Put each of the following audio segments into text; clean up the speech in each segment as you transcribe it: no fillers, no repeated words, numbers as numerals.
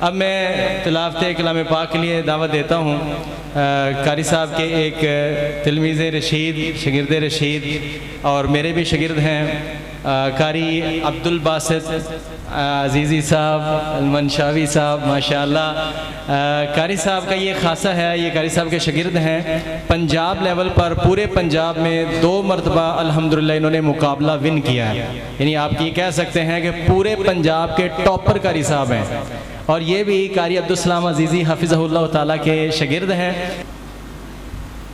अब मैं तिलावत कलाम पाक के लिए दावत देता हूँ कारी साहब के एक तिलमीज़ रशीद, शागिर्द रशीद और मेरे भी शागिर्द हैं कारी अब्दुल बासित अजीज़ी साहब, अलमनशावी साहब, माशाअल्लाह। कारी साहब का ये खासा है, ये कारी साहब के शागिर्द हैं। पंजाब लेवल पर पूरे पंजाब में 2 मरतबा अल्हम्दुलिल्लाह इन्होंने मुकाबला विन किया है, यानी आप ये कह सकते हैं कि पूरे पंजाब के टॉपर कारी साहब हैं। और ये भी कारी अब्दुल सलाम अजीज़ी हफ़िज़हुल्लाह ताला के शागिर्द हैं।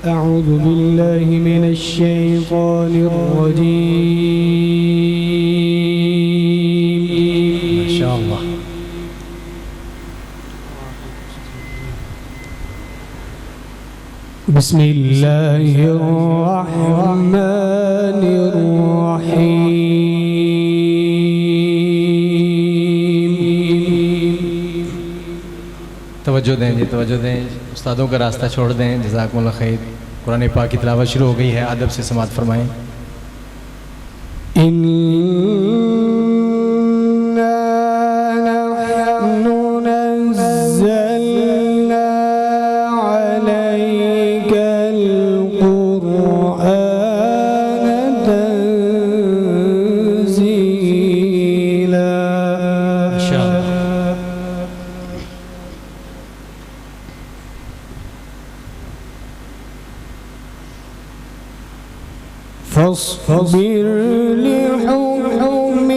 अऊज़ु बिल्लाहि मिनश शैतानिर रजीम। माशाअल्लाह। बिस्मिल्लाहिर रहमानिर रहीम। तवज्जो दें जी, तवज्जो दें, उस्तादों का रास्ता छोड़ दें। जज़ाकुमुल्लाह खैर। कुरान पाक की तिलावत शुरू हो गई है, अदब से समाअत फरमाएं। فاصبر لحكم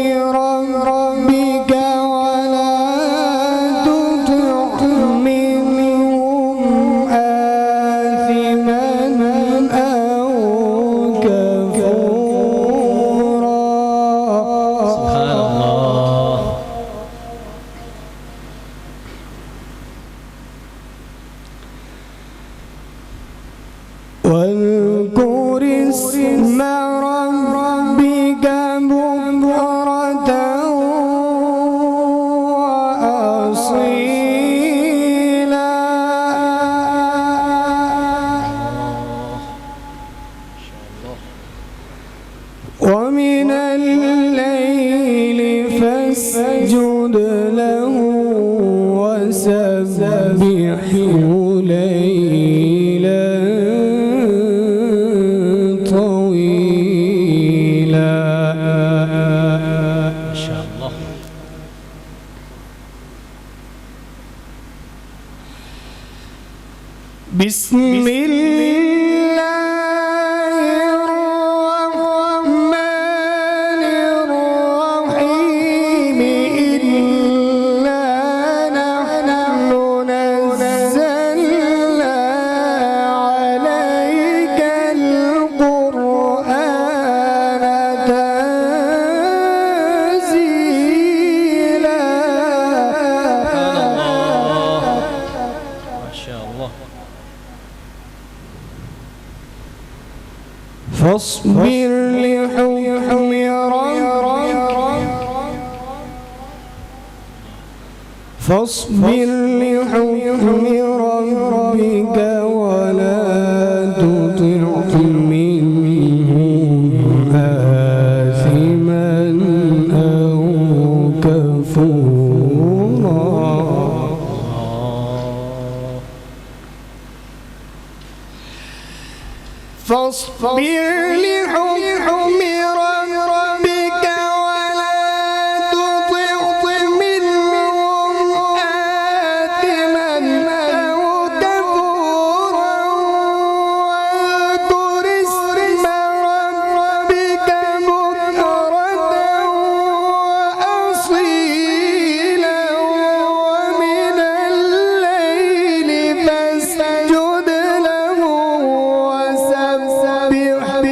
ربك ولا تطع منهم آثما أو كفورا. سبحان الله. واذكر اسم ربك بكرة وأصيلا. ومن الليل فاسجد له وسبحه ليلا طويلا. ما شاء الله. بسم الله الرحمن الرحيم. إنا نحن نزلنا عليك القرآن تنزيلا. ما شاء الله. فاصبر لحكم ربك فاصبر لحكم ربك ولا تطع منهم آثما أو كفورا. فاصبر لحكم ربك ولا تطع منهم آثما أو كفورا. واذكر اسم ربك بكرة وأصيلا. ومن الليل فاسجد له وسبحه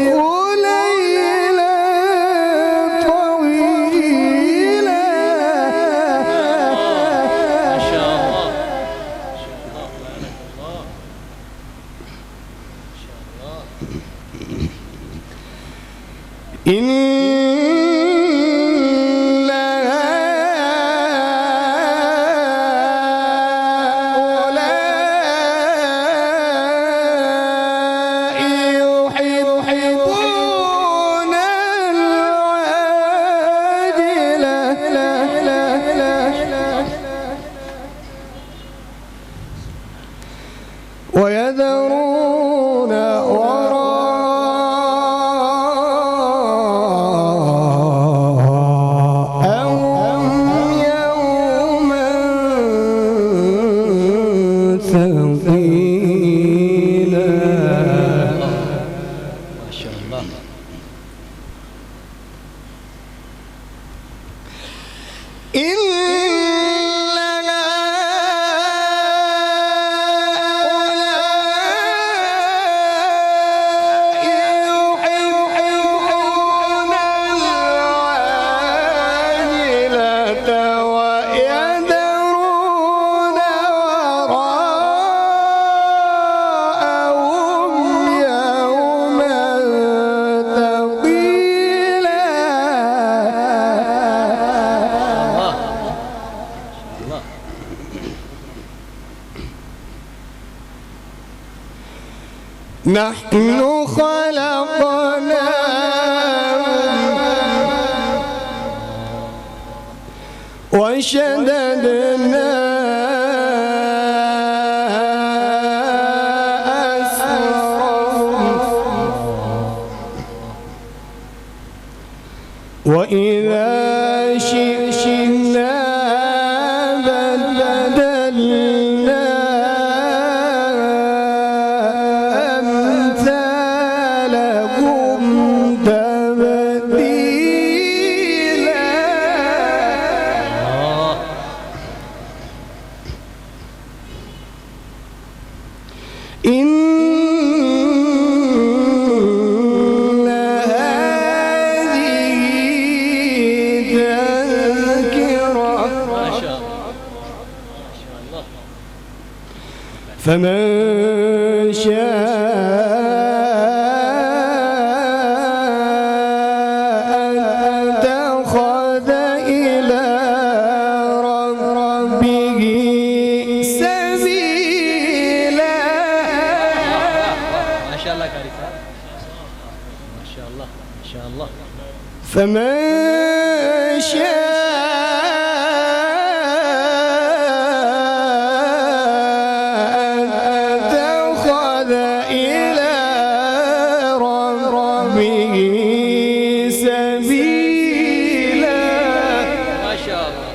نحن خلقناهم وشددنا أسرهم وإذا شئنا بدلنا أمثالكم تبديلا. إن هذه تذكرة فمن شاء اتخذ إلى ربه سبيلا. ما شاء الله كاري صاحب، ما شاء الله ما شاء الله. فمن شاء اتخذ إلى ربه سبيلا. ما شاء الله.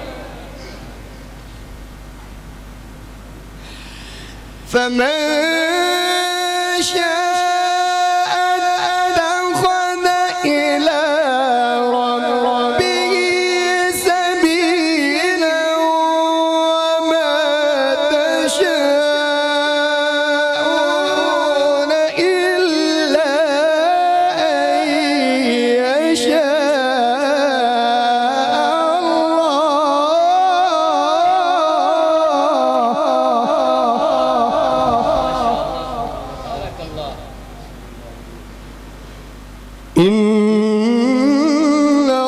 فمن شاء اتخذ إلى ربه سبيلا وما تشاءون إلا أن يشاء بارك الله. إن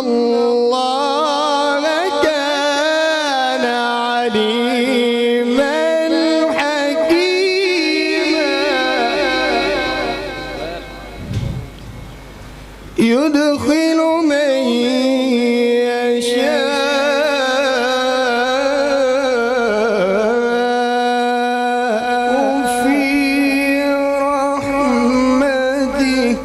الله كان عليما حكيما يدخل من يشاء في رحمته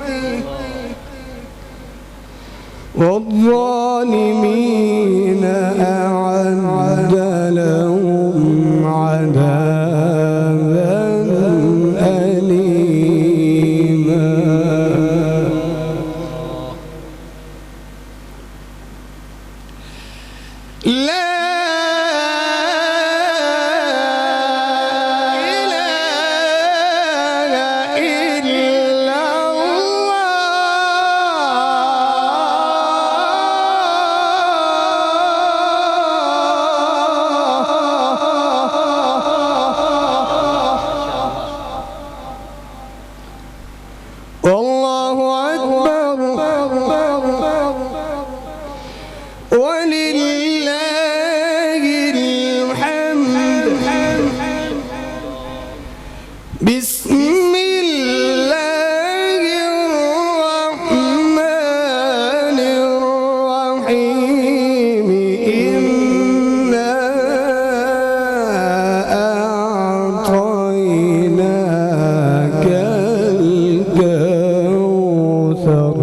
والظالمين أعد لهم عذابا أليما. لا إله إلا والله أكبر ولله الحمد. بسم الله الرحمن الرحيم. إنا أعطيناك الكوثر.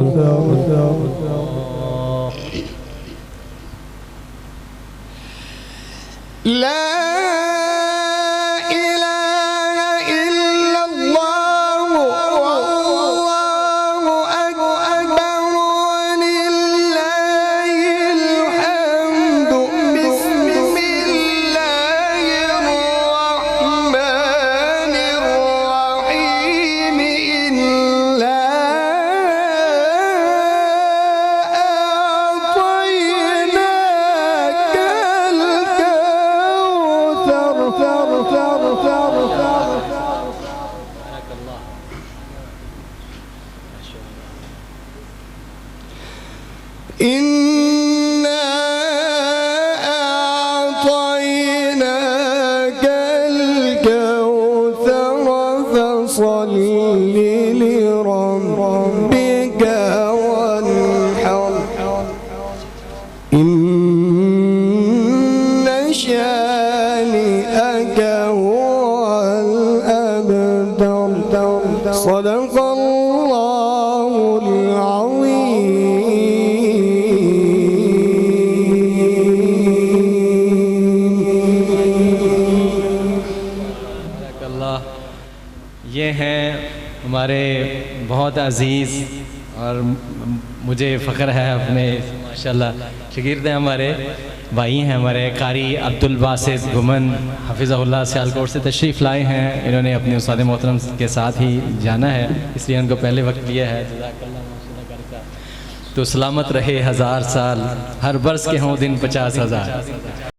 لا إله إلا الله والله أكبر ولله الحمد. إن شانئك هو الأبتر صدق الله العظيم। अल्लाह। ये हैं हमारे बहुत अज़ीज़ और मुझे फ़ख्र है अपने माशाल्लाह शागिर्द हैं, हमारे भाई हैं, हमारे कारी अब्दुल बासित गुमन हफ़िज़हुल्लाह सियालकोट से तशरीफ़ लाए हैं। इन्होंने अपने उस्ताद मोहतरम के साथ ही जाना है, इसलिए उनको पहले वक्त लिया है। जज़ाकल्लाह माशाल्लाह कारी साहब। तो सलामत रहे 1000 साल, हर बरस के हों दिन 50,000।